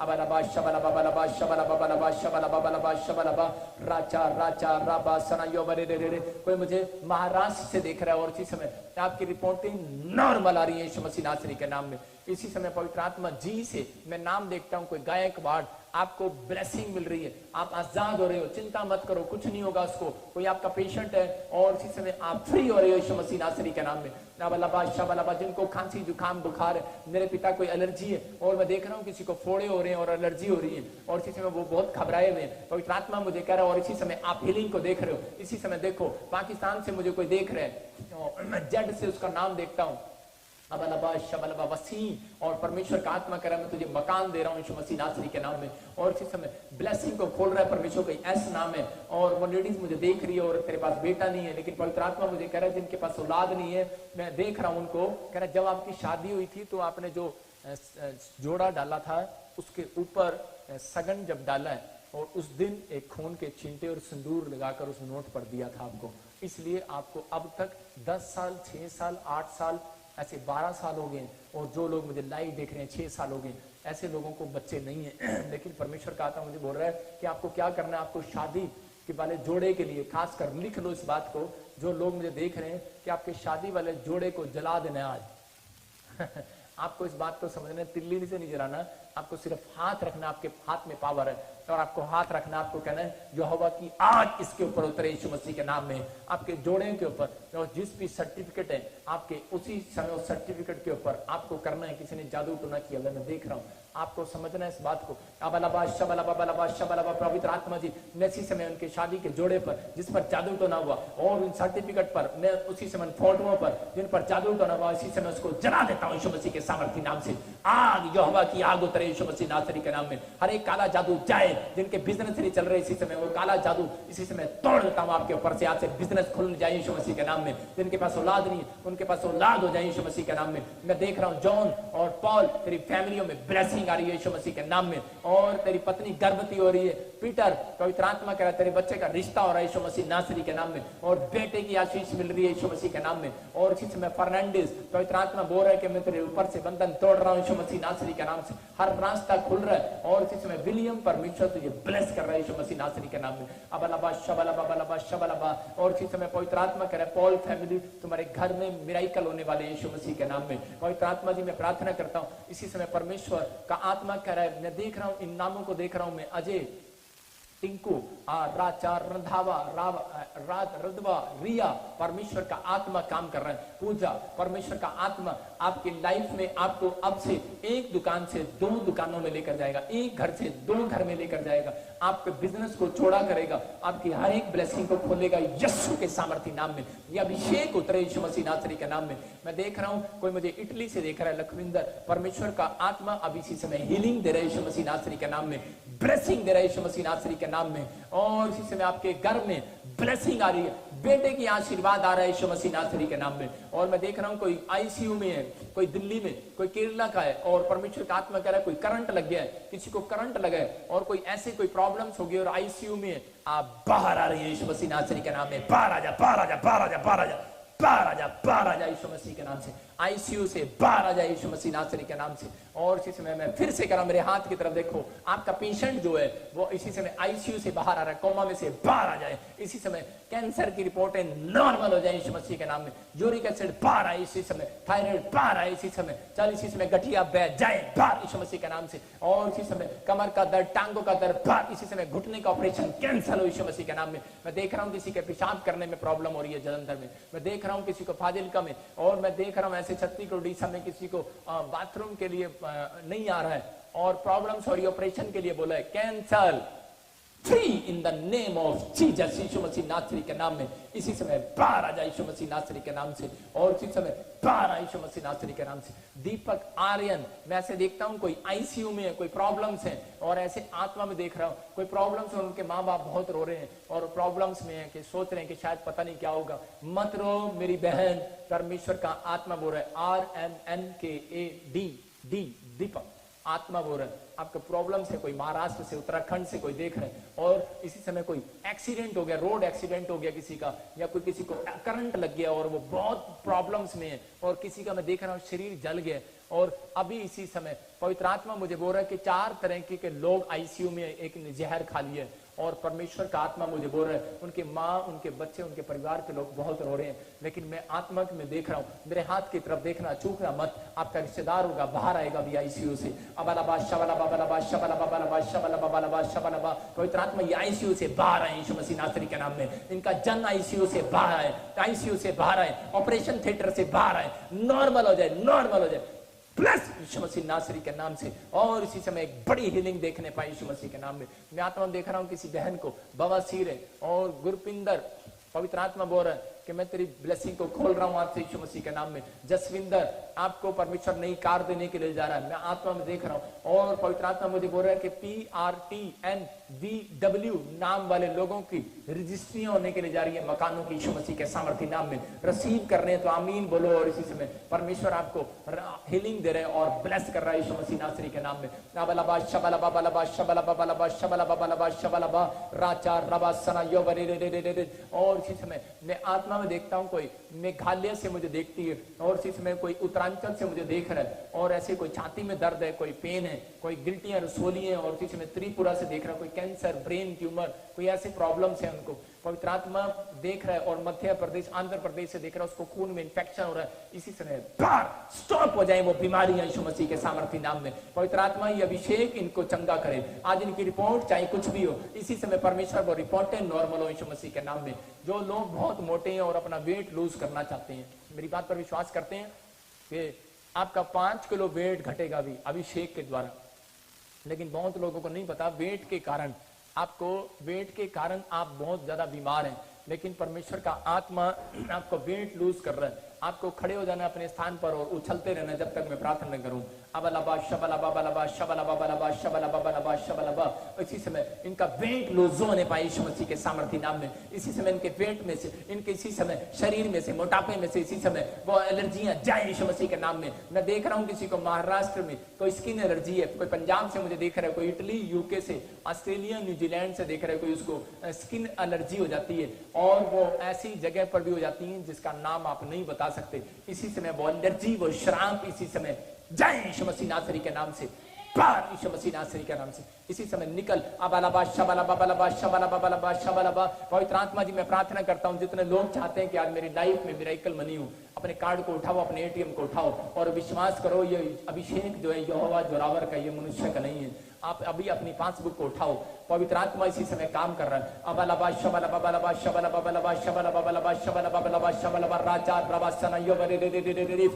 अबलबा शबलबा बलबा शबलबा बलबा शबलबा बलबा शबलबा राचा राचा राबा सनायो बरे रे रे। कोई मुझे महाराष्ट्र से देख रहा है और इसी समय आपकी रिपोर्टिंग नॉर्मल आ रही है यीशु मसीह नासरी के नाम में। इसी समय पवित्र आत्मा जी से मैं नाम देखता हूं, कोई गायकवाड़, आपको ब्लेसिंग मिल रही है, आप आजाद हो रहे हो, चिंता मत करो, कुछ नहीं होगा उसको। कोई आपका पेशेंट है और इसी समय आप फ्री हो रहे हो यीशु मसीह नासरी के नाम में। नाबलबा शबलबा, जिनको खांसी जुकाम बुखार है, मेरे पिता कोई एलर्जी है और मैं देख रहा हूँ किसी को फोड़े हो रहे हैं और एलर्जी हो रही है और इसी समय वो बहुत घबराए हुए हैं, पवित्र आत्मा मुझे कह रहा है और इसी समय आप हीलिंग को देख रहे हो। इसी समय देखो पाकिस्तान से मुझे कोई देख रहे हैं, मैं जेड से उसका नाम देखता हूँ, अबलबा शबलबा वसीम, और परमेश्वर का आत्मा कह रहा है मैं तुझे मकान दे रहा हूं यीशु मसीह नासरी के नाम में। और इसी समय ब्लेसिंग को खोल रहा है परमेश्वर का एस नाम है। और वो लेडीज मुझे देख रही है और तेरे पास बेटा नहीं है, लेकिन पवित्र आत्मा मुझे कह रहा है जिनके पास औलाद नहीं है, मैं देख रहा हूं उनको, कह रहा है जब आपकी शादी हुई थी तो आपने जो जोड़ा डाला था उसके ऊपर सगन जब डाला है और उस दिन एक खून के छींटे और सिंदूर लगाकर उस नोट पर दिया था आपको, इसलिए आपको अब तक 10 साल 6 साल 8 साल ऐसे 12 साल हो गए। और जो लोग मुझे लाइव देख रहे हैं 6 साल हो गए, ऐसे लोगों को बच्चे नहीं है। लेकिन परमेश्वर का आत्मा मुझे बोल रहा है कि आपको क्या करना है, आपको शादी के वाले जोड़े के लिए खासकर लिख लो इस बात को, जो लोग मुझे देख रहे हैं कि आपके शादी वाले जोड़े को जला देना आज। आपको इस बात को समझना, तिल्ली से नहीं जलाना, आपको सिर्फ हाथ रखना, आपके हाथ में पावर है और आपको हाथ रखना, आपको कहना है यहोवा की आग इसके ऊपर उतरे यीशु मसीह के नाम में, आपके जोड़े के ऊपर। और जिस भी सर्टिफिकेट है आपके, उसी समय उस सर्टिफिकेट के ऊपर आपको करना है। किसी ने जादू टोना किया, मैं देख रहा हूँ, आपको समझना है इस बात को। अबलबा शबलबा बलबा शबलबा, पवित्र आत्मा जी मैं इसी समय उनके शादी के जोड़े पर जिस पर जादू टोना हुआ और उन सर्टिफिकेट पर, मैं उसी समय फोटोओं पर जिन पर जादू टोना हुआ, इसी समय उसको जला देता हूँ यीशु मसीह के सामर्थी नाम से। आग, यहोवा की आग उतरे यीशु मसीह नासरी के नाम में। हर एक काला जादू जाए, जिनके बिजनेस नहीं चल रहे इसी समय, वो काला जादू इसी समय तोड़ देता हूं आपके ऊपर से। आज से बिजनेस खुल जाए यीशु मसीह के नाम में। जिनके पास औलाद नहीं, उनके पास औलाद हो जाए यीशु मसीह के नाम में। मैं देख रहा हूं जॉन और पॉल, तेरी फैमिलियों में ब्लेसिंग आ रही है यीशु मसीह के नाम में। और तेरी पत्नी गर्भवती हो रही है, पीटर पवित्र आत्मा कह रहा है तेरे बच्चे का रिश्ता हो रहा है यीशु मसीह नासरी के नाम में। और बेटे की आशीष मिल रही है यीशु मसीह के नाम में। और इसी समय फर्नांडिस पवित्र आत्मा बोल रहा है कि मैं तेरे ऊपर से बंधन तोड़ रहा हूं यीशु मसीह नासरी के नाम से। हर रास्ता खुल रहा है और इसी समय विलियम परमेश्वर तुझे ब्लेस कर रहा है यीशु मसीह नासरी के नाम में। अबलबा शबलबा बलबा शबलबा। और इसी समय पवित्र आत्मा कह रहा है पॉल फैमिली तुम्हारे घर में मिराइकल होने वाले यीशु मसीह के नाम में। पवित्र आत्मा जी मैं प्रार्थना करता हूं इसी समय परमेश्वर का आत्मा कह रहा है, मैं देख रहा हूं इन नामों को देख रहा हूं मैं, अजय, टिंकू, राचा, रंधावा, रात, रदवा, रिया, परमेश्वर का आत्मा काम कर रहा है। पूजा, परमेश्वर का आत्मा आपकी लाइफ में आपको अब से एक दुकान से 2 दुकानों में लेकर जाएगा, एक घर से 2 घर में लेकर जाएगा, आपके बिजनेस को चौड़ा करेगा, आपकी हर एक ब्लेसिंग को खोलेगा यीशु के सामर्थी नाम में। यह अभिषेक उतरे यीशु मसीह नासरी के नाम में। मैं देख रहा हूं कोई मुझे इटली से देख रहा है, लखविंदर, परमेश्वर का आत्मा अब इसी समय हीलिंग दे रहा है यीशु मसीह नासरी के नाम में, ब्लेसिंग दे रहा है यीशु मसीह नासरी के नाम में। और इसी समय आपके घर में ब्लेसिंग आ रही है, बेटे की आशीर्वाद आ रहा है यीशु मसीह नासरी के नाम में। और मैं देख रहा हूं कोई आईसीयू में है, कोई दिल्ली में, कोई केरला का है और परमेश्वर का आत्मा कह रहा है कोई करंट लग गया है, किसी को करंट लगा है और कोई ऐसे कोई प्रॉब्लम्स हो गई और आईसीयू में है, आप बाहर आ रही है यीशु मसीह नासरी के नाम में। बाहर आ जा, बाहर आ जा, बाहर आ जा, बाहर आ जा, बाहर आ जा, बाहर आ जा यीशु मसीह के नाम से। आईसीयू से बाहर आ जाए यीशु मसीह नासरी के नाम से। और इसी समय मैं फिर से कह रहा हूं, मेरे हाथ की तरफ देखो, आपका पेशेंट जो है वो इसी समय आईसीयू से बाहर आ रहा है, कोमा में से बाहर आ जाए इसी समय। कैंसर की रिपोर्टें नॉर्मल हो जाए यीशु मसीह के नाम में। यूरिक एसिड बाहर आए इसी समय, थायराइड बाहर आए इसी समय, चल इसी समय गठिया बह जाए बाहर यीशु मसीह के नाम से। और इसी समय कमर का दर्द, टांगों का दर्द बाहर इसी समय, घुटने का ऑपरेशन कैंसिल हो यीशु मसीह के नाम में। मैं देख रहा हूं किसी के पेशाब करने में प्रॉब्लम हो रही है जलंधर में, मैं देख रहा हूं किसी को फाजिलका में, और मैं देख रहा हूं ऐसे छत्तीसगढ़ उड़ीसा में किसी को बाथरूम के लिए नहीं आ रहा है और प्रॉब्लम्स और ऑपरेशन के लिए बोला है cancel, free in the name of Jesus Yeshu Masih नासरी के नाम में। इसी समय बाहर आ जाए यीशु मसीह नासरी के नाम से। और इसी समय बाहर आए यीशु मसीह नासरी के नाम से। दीपक आर्यन, मैं ऐसे देखता हूं कोई आईसीयू में है, कोई प्रॉब्लम्स है और ऐसे आत्मा में देख रहा हूं कोई प्रॉब्लम्स है, उनके माँ बाप बहुत रो रहे हैं और प्रॉब्लम्स में है कि सोच रहे हैं कि शायद पता नहीं क्या होगा। मत रो मेरी बहन, परमेश्वर का आत्मा बोल रहा है, RMNKAD, दीपक आत्मा बोल रहा है आपका प्रॉब्लम से, कोई महाराष्ट्र से, उत्तराखंड से कोई देख रहे हैं और इसी समय कोई एक्सीडेंट हो गया, रोड एक्सीडेंट हो गया किसी का, या कोई किसी को करंट लग गया और वो बहुत प्रॉब्लम्स में है। और किसी का मैं देख रहा हूँ शरीर जल गया और अभी इसी समय पवित्र आत्मा मुझे बोल रहा है कि 4 तरह के लोग आईसीयू में एक जहर खा लिए, और परमेश्वर का आत्मा मुझे बोल रहा है उनके माँ, उनके बच्चे, उनके परिवार के लोग बहुत रो रहे हैं, लेकिन मैं आत्मा में देख रहा हूँ, मेरे हाथ की तरफ देखना, चूकना मत, आपका रिश्तेदार होगा बाहर आएगा भी आईसीयू से। पवित्र आत्मा ये आईसीयू से बाहर आए यीशु मसीह नासरी के नाम में, इनका जन आईसीयू से बाहर आए, आईसीयू से बाहर आए, ऑपरेशन थिएटर से बाहर आए, नॉर्मल हो जाए, नॉर्मल हो जाए प्लस यीशु मसीह नासरी के नाम से। और इसी समय एक बड़ी हीलिंग देखने पाई यीशु मसीह के नाम में। मैं आत्मा देख रहा हूं किसी बहन को बवासीर है, और गुरपिंदर पवित्र आत्मा बोल रहा है कि मैं तेरी ब्लेसिंग को खोल रहा हूं आज से यीशु मसीह के नाम में। जसविंदर आपको परमेश्वर नई कार देने के लिए जा रहा है, मैं आत्मा में देख रहा हूं, और पवित्र आत्मा मुझे बोल रहा है कि PRTNVW नाम वाले लोगों की रजिस्ट्रियां होने के लिए जा रही है मकानों की यीशु मसीह के सामर्थ्य नाम में। रिसीव कर रहे हैं तो आमीन बोलो। और इसी समय परमेश्वर आपको हीलिंग दे रहे हैं और ब्लेस कर रहा है यीशु मसीह नासरी के नाम में। और इसी समय मैं आत्मा में देखता हूं कोई मेघालय से मुझे देखती है, और इसी समय कोई उत्तरांचल से मुझे देख रहा है, और ऐसे कोई छाती में दर्द है, कोई पेन है, कोई गिल्टियां रसोली है, और इसी समय त्रिपुरा से देख रहा है कोई कैंसर, ब्रेन ट्यूमर, कोई ऐसे प्रॉब्लम्स है उनको पवित्र आत्मा देख रहा है। और मध्य प्रदेश, आंध्र प्रदेश से देख रहा है, उसको खून में इंफेक्शन हो रहा है, इसी समय बाहर स्टॉप हो जाए वो बीमारियां यीशु मसीह के सामर्थ्य नाम में। पवित्र आत्मा ये अभिषेक इनको चंगा करे, आज इनकी रिपोर्ट चाहे कुछ भी हो, इसी समय परमेश्वर वो रिपोर्टें नॉर्मल हो यीशु मसीह के नाम में। जो लोग बहुत मोटे हैं और अपना वेट लूज करना चाहते हैं, मेरी बात पर विश्वास करते हैं कि आपका 5 किलो वेट घटेगा भी अभिषेक के द्वारा। लेकिन बहुत लोगों को नहीं पता, वेट के कारण आप बहुत ज्यादा बीमार हैं, लेकिन परमेश्वर का आत्मा आपको वेट लूज कर रहा है। आपको खड़े हो जाना अपने स्थान पर और उछलते रहना जब तक मैं प्रार्थना करूं। इसी समय इनका वेट लूज होने पाए यीशु मसीह के सामर्थ्य नाम में। इसी समय इनके वेट में से, इनके इसी समय शरीर में से, मोटापे में से इसी समय वो एलर्जियां जाए यीशु मसीह के नाम में। मैं देख रहा हूं किसी को महाराष्ट्र में कोई स्किन एलर्जी है, कोई पंजाब से मुझे देख रहा है, कोई इटली, यूके से, ऑस्ट्रेलिया, न्यूजीलैंड से देख रहा है, कोई उसको स्किन एलर्जी हो जाती है, और वो ऐसी जगह पर भी हो जाती है जिसका नाम आप नहीं बता सकते। इसी समय वो एलर्जी, वो श्राप इसी समय जाए यीशु मसीह नासरी के नाम से, बाहर यीशु मसीह नासरी के नाम से इसी समय निकल। पवित्र आत्मा जी मैं प्रार्थना करता हूं जितने लोग चाहते हैं कि आज मेरी लाइफ में मिरेकल बनी हो, अपने कार्ड को उठाओ, अपने एटीएम को उठाओ और विश्वास करो ये अभिषेक जो है यहोवा जोरावर का, ये मनुष्य का नहीं है। आप अभी अपनी पासबुक को उठाओ, पवित्र आत्मा इसी समय काम कर रहा है। अबलबा शबल बबलबा शबल बबलबा शबल बबलबा शबल बबलबा शबल राजा रबासना योबरे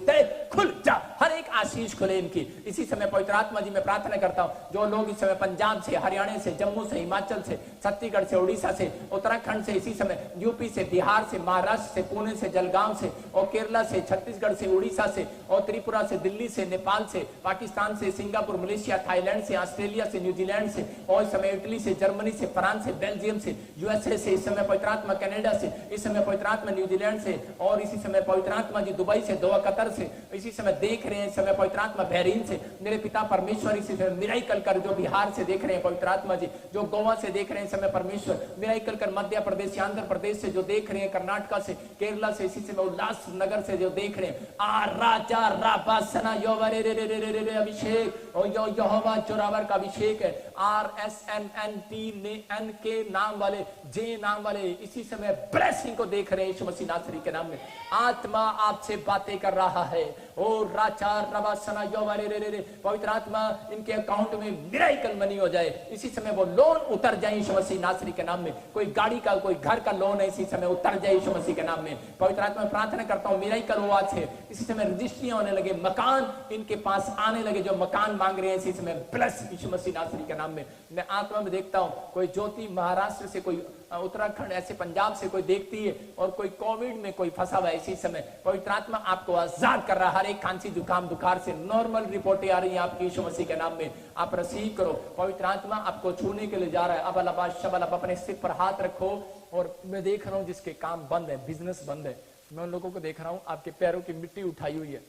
खुल जा, हर एक आशीष खुले इनकी इसी समय। पवित्र आत्मा जी मैं प्रार्थना करता हूं जो लोग इस समय पंजाब से, हरियाणा से, जम्मू से, हिमाचल से, छत्तीसगढ़ से, उड़ीसा से, उत्तराखंड से, इसी समय यूपी से, बिहार से, महाराष्ट्र से, पुणे से, जलगांव से, और केरला से, छत्तीसगढ़ से, उड़ीसा से, और त्रिपुरा से, दिल्ली से, नेपाल से, पाकिस्तान से, सिंगापुर, मलेशिया, थाईलैंड से, ऑस्ट्रेलिया से, न्यूजीलैंड से, और इस समय इटली से, जर्मनी से, फ्रांस से, बेल्जियम से, यूएसए से, इस समय पवित्र आत्मा कनाडा से, इस समय पवित्र आत्मा न्यूजीलैंड से, और इसी समय पवित्र आत्मा जी दुबई से, दोहा कतर से, इसी समय देख रहे हैं इस समय पवित्र आत्मा बहरीन से, मेरे पिता परमेश्वर इसी समय मिराकल कर, जो बिहार से देख रहे हैं पवित्र आत्मा जी, जो गोवा से देख रहे हैं समय परमेश्वर मिराकल कर, मध्य प्रदेश, आंध्र प्रदेश से जो देख रहे हैं, कर्नाटका से, केरला से, इसी समय उल्लास नगर से जो देख रहे हैं, आ राजा राबासना योवरे रे रे रे रे रे अभिषेक और यहोवा जोरावर का अभिषेक है। RSNNTNK नाम वाले, जे नाम वाले इसी समय ब्लेसिंग को देख रहे हैं यीशु मसीह नासरी के नाम में। आत्मा आपसे बातें कर रहा है। ओ राजा रबासना योवरे रे रे रे, पवित्र आत्मा इनके अकाउंट में मिराकल मनी हो जाए, इसी समय वो लोन उतर जाए यीशु मसीह नासरी के नाम में। कोई गाड़ी का, कोई घर का लोन है, इसी समय उतर जाए यीशु मसीह के नाम में। पवित्र आत्मा प्रार्थना करता हूं मिराकल हो आज से, इसी समय रजिस्ट्रियां होने लगे, मकान इनके पास आने लगे, जो मकान मांग रहे हैं इसी समय प्लस यीशु मसीह नासरी के नाम में। मैं आत्मा में देखता हूं कोई ज्योति महाराष्ट्र से, कोई उत्तराखंड, ऐसे पंजाब से कोई देखती है, और कोई कोविड में कोई फंसा हुआ है इसी समय। पवित्र आत्मा आपको आजाद कर रहा है, हर एक खांसी, जुकाम, बुखार से नॉर्मल रिपोर्टें आ रही हैं आपकी यीशु मसीह के नाम में। आप रिसीव करो, पवित्र आत्मा आपको छूने के लिए जा रहा है। अब अलाबा शबल, अपने सिर पर हाथ रखो, और मैं देख रहा हूं जिसके काम बंद है, बिजनेस बंद है, मैं उन लोगों को देख रहा हूं आपके पैरों की मिट्टी उठाई हुई है।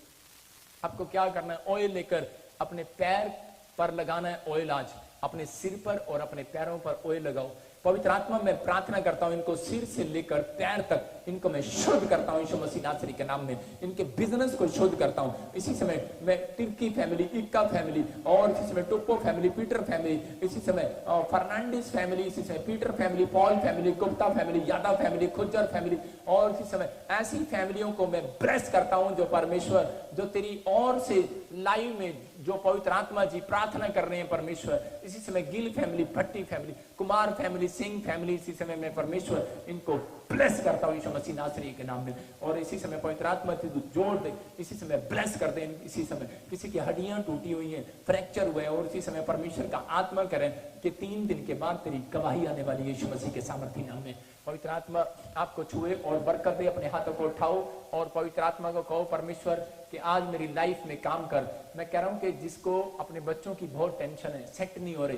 आपको क्या करना है, ऑयल लेकर अपने पैर पर लगाना है ऑयल, आज अपने सिर पर और अपने पैरों पर ऑयल लगाओ। पवित्र आत्मा मैं प्रार्थना करता हूं, इनको सिर से लेकर पैर तक इनको मैं शुद्ध करता हूं यीशु मसीह नासरी के नाम में। इनके बिजनेस को शुद्ध करता हूं। इसी समय मैं तिर्की फैमिली, इक्का फैमिली, और इसी समय टोप्पो फैमिली, पीटर फैमिली, इसी समय फर्नांडिस फैमिली, इसी समय Peter family, Paul family, Gupta family, Yadav family, Khujjar family, और इसी समय ऐसी फैमिलियों को मैं ब्लेस करता हूं जो परमेश्वर, जो तेरी ओर से लाइव में जो पवित्र आत्मा जी प्रार्थना कर रहे हैं परमेश्वर। इसी समय Gill family, Bhatti family, Kumar family, Singh family, इसी समय मैं परमेश्वर इनको ब्लेस करता हूं यीशु मसीह नासरी के नाम में। और इसी समय पवित्र आत्मा से जोड़ दे, इसी समय ब्लेस कर दे। इसी समय किसी की हड्डियां टूटी हुई हैं, फ्रैक्चर हुए, और इसी समय परमेश्वर का आत्मा करें कि 3 दिन के बाद तेरी गवाही आने वाली है यीशु मसीह के सामर्थी नाम में। पवित्र आत्मा आपको छुए और बरकत दे। अपने हाथों को उठाओ और पवित्र आत्मा को कहो परमेश्वर कि आज मेरी लाइफ में काम कर। मैं कह रहा हूं कि जिसको अपने बच्चों की बहुत टेंशन है, सेट नहीं हो रहे,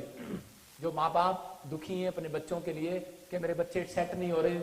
जो माँ बाप दुखी हैं अपने बच्चों के लिए कि मेरे बच्चे सेट नहीं हो रहे,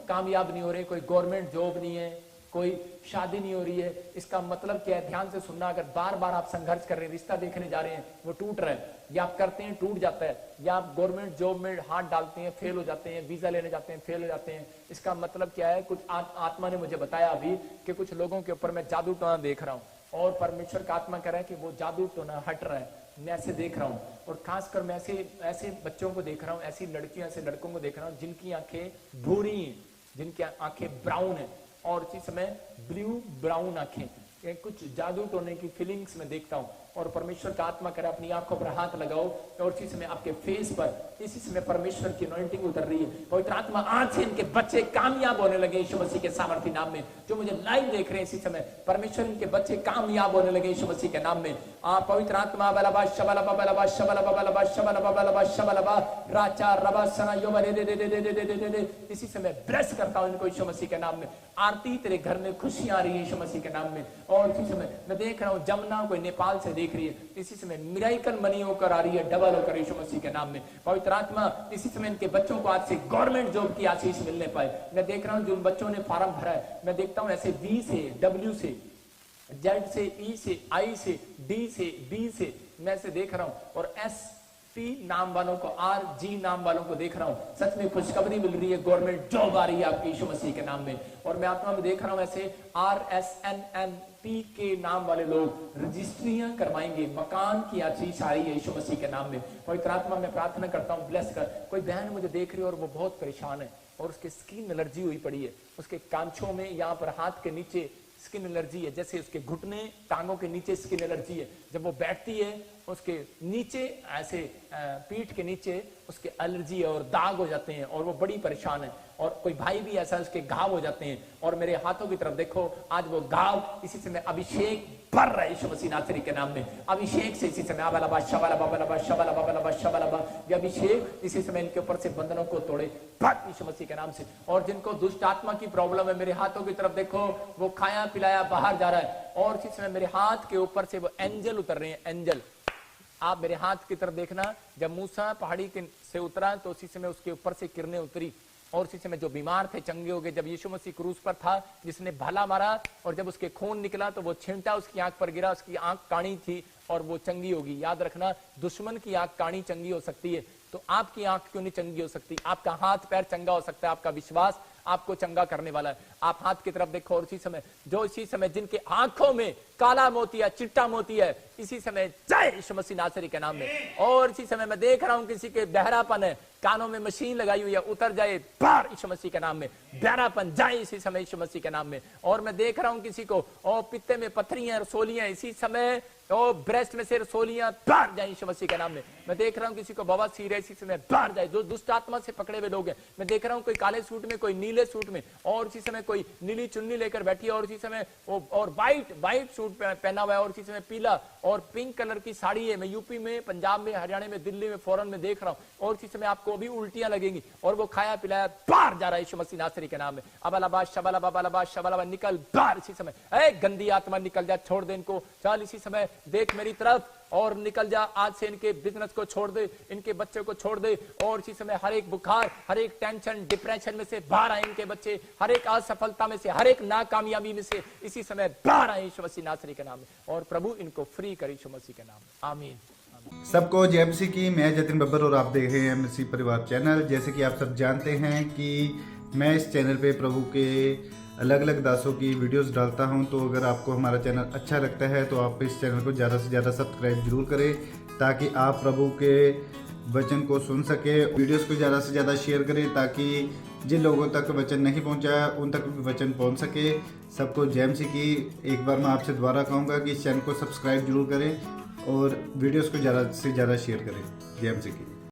कामयाब नहीं हो रहे, कोई गवर्नमेंट जॉब नहीं है, कोई शादी नहीं हो रही है, इसका मतलब क्या है? ध्यान से सुनना। अगर बार बार आप संघर्ष कर रहे हैं, रिश्ता देखने जा रहे हैं, वो टूट रहा है, या आप करते हैं टूट जाता है, या आप गवर्नमेंट जॉब में हाथ डालते हैं फेल हो जाते हैं, वीजा लेने जाते हैं फेल हो जाते हैं, इसका मतलब क्या है? कुछ आत्मा ने मुझे बताया अभी कि कुछ लोगों के ऊपर मैं जादू टोना देख रहा हूँ, और परमेश्वर का आत्मा कह रहा है कि वो जादू टोना हट रहा है। मैं ऐसे देख रहा हूँ, और खासकर मैं ऐसे बच्चों को देख रहा हूँ, ऐसी लड़कियां, ऐसे लड़कों को देख रहा हूँ जिनकी आंखें भूरी हैं, जिनकी आंखें ब्राउन है, और इसी समय ब्लू ब्राउन आंखें, कुछ जादू टोने की फीलिंग्स में देखता हूं। और परमेश्वर का आत्मा करे अपनी आंखों पर हाथ लगाओ, और इसी समय आपके फेस पर इसी समय परमेश्वर की अनॉइंटिंग उतर रही है। पवित्र आत्मा आज से इनके बच्चे कामयाब होने लगे यीशु मसीह के सामर्थी नाम में। जो मुझे लाइव देख रहे हैं इसी समय, परमेश्वर इनके बच्चे कामयाब होने लगे यीशु मसीह के नाम में। पवित्र आत्मा बलबा शबलबा बलबा शबलबा बलबा शबलबा बलबा शबलबा राचा रबा सना योबा दे दे दे दे दे दे दे दे। इसी समय ब्लेस करता हूं इनको यीशु मसीह के नाम में। आरती तेरे घर में खुशियां आ रही है यीशु मसीह के नाम में। और इसी समय मैं देख रहा हूं जमुना कोई नेपाल से देख रही है, इसी समय मिराइकल मनी होकर आ रही है, डबल होकर यीशु मसीह के नाम में। पवित्र आत्मा इसी समय इनके बच्चों को आज से गवर्नमेंट जॉब की आशीष मिलने पाए। मैं देख रहा हूं जिन बच्चों ने फॉर्म भरा है, मैं देखता हूं ऐसे बी से, डब्ल्यू से, जेड से, ई से, आई से, डी से, बी से, मैं ऐसे देख रहा हूं, और एस पी नाम वालों को, आर जी नाम वालों को देख रहा हूं। सच में खुशखबरी मिल रही है, गवर्नमेंट जॉब आ रही है आपकी यीशु मसीह के नाम में। और मैं आत्मा में देख रहा हूं ऐसे R S N N P के नाम वाले लोग रजिस्ट्रियां करवाएंगे, मकान की आशीष आ रही है यीशु मसीह के नाम में। पवित्र आत्मा में प्रार्थना करता हूं ब्लेस कर। कोई बहन मुझे देख रही है और वो बहुत परेशान है, और उसके स्किन एलर्जी हुई पड़ी है, उसके कांचों में, यहाँ पर हाथ के नीचे स्किन एलर्जी है, जैसे उसके घुटने, टांगों के नीचे स्किन एलर्जी है। जब वो बैठती है उसके नीचे ऐसे पीठ के नीचे उसके एलर्जी है और दाग हो जाते हैं, और वो बड़ी परेशान है। और कोई भाई भी ऐसा, उसके घाव हो जाते हैं। और मेरे हाथों की तरफ देखो, आज वो घाव इसी समय अभिषेक भर रहा है यीशु मसीह नासरी के नाम में। अभिषेक से इसी समय अबलबा शबलबा बलबा शबलबा बलबा शबलबा, ये अभिषेक इसी समय इनके ऊपर से बंधनों को तोड़े यीशु मसीह के नाम से। और जिनको दुष्ट आत्मा की प्रॉब्लम है, मेरे हाथों की तरफ देखो, वो खाया पिलाया बाहर जा रहा है, और इसी समय मेरे हाथ के ऊपर से वो एंजल उतर रहे हैं, एंजल। आप मेरे हाथ की तरफ देखना, जब मूसा पहाड़ी से उतरा तो उसी समय उसके ऊपर से किरणें उतरी, और इसी समय जो बीमार थे चंगे हो गए। जब यीशु मसीह क्रूस पर था, जिसने भाला मारा, और जब उसके खून निकला तो वो छींटा उसकी आंख पर गिरा, उसकी आंख काणी थी और वो चंगी होगी। याद रखना, दुश्मन की आंख काणी चंगी हो सकती है, तो आपकी आंख क्यों नहीं चंगी हो सकती? आपका हाथ पैर चंगा हो सकता है, आपका विश्वास आपको चंगा करने वाला है। आप हाथ की तरफ देखो, और इसी समय जो इसी समय जिनके आंखों में काला मोती है, चिट्टा मोती है, इसी समय जय यीशु मसीह नासरी के नाम में। और इसी समय मैं देख रहा हूं किसी के बहरापन है, कानों में मशीन लगाई हुई है, उतर जाए बाहर यीशु मसीह के नाम में। बहरापन जाए इसी समय यीशु मसीह के नाम में। और मैं देख रहा हूं किसी को और पित्ते में पथरियां, रसोलियां, इसी समय और ब्रेस्ट में से रसोलियां बाहर जाए यीशु मसीह के नाम में। मैं देख रहा हूं किसी को बवासीर है, इसी समय बाहर जाए। जो दुष्ट आत्मा से पकड़े हुए लोग हैं, मैं देख रहा हूं कोई काले सूट में, कोई नीले सूट में, और इसी समय कोई नीली चुन्नी लेकर बैठी है, और इसी समय और व्हाइट सूट पहना हुआ है, और इसी समय पीला और पिंक कलर की साड़ी है। मैं यूपी में, पंजाब में, हरियाणा में, दिल्ली में, फॉरेन में देख रहा हूं। और इसी समय आपको अभी उल्टियां लगेंगी, और वो खाया पिलाया बाहर जा रहा है यीशु मसीह नासरी के नाम में। अबलबा शबलबा बलबा शबलबा, निकल बाहर इसी समय। ए गंदी आत्मा निकल जा, छोड़ दे इनको। चल इसी समय देख मेरी तरफ और निकल जा। आज से इनके बिजनेस को छोड़ दे, इनके बच्चे को छोड़ दे, और इसी समय हर एक बुखार, हर एक टेंशन, डिप्रेशन में से बाहर आए इनके बच्चे, हर एक असफलता में से, हर एक नाकामयाबी में से इसी समय बाहर आए यीशु मसीह नासरी के नाम में। और प्रभु इनको फ्री करे यीशु मसीह के नाम में। आमीन। सबको जय मसीह की। मैं जतिन बब्बर और आप देख रहे हैं मसीह परिवार चैनल। जैसे कि आप सब जानते हैं कि मैं इस चैनल पे प्रभु के अलग अलग दासों की वीडियोस डालता हूं, तो अगर आपको हमारा चैनल अच्छा लगता है तो आप इस चैनल को ज़्यादा से ज़्यादा सब्सक्राइब जरूर करें, ताकि आप प्रभु के वचन को सुन सके। वीडियोस को ज़्यादा से ज़्यादा शेयर करें, ताकि जिन लोगों तक वचन नहीं पहुंचा उन तक भी वचन पहुंच सके। सबको जय मसीह की। एक बार मैं आपसे दोबारा कहूँगा कि इस चैनल को सब्सक्राइब जरूर करें और वीडियोस को ज़्यादा से ज़्यादा शेयर करें। जय मसीह की।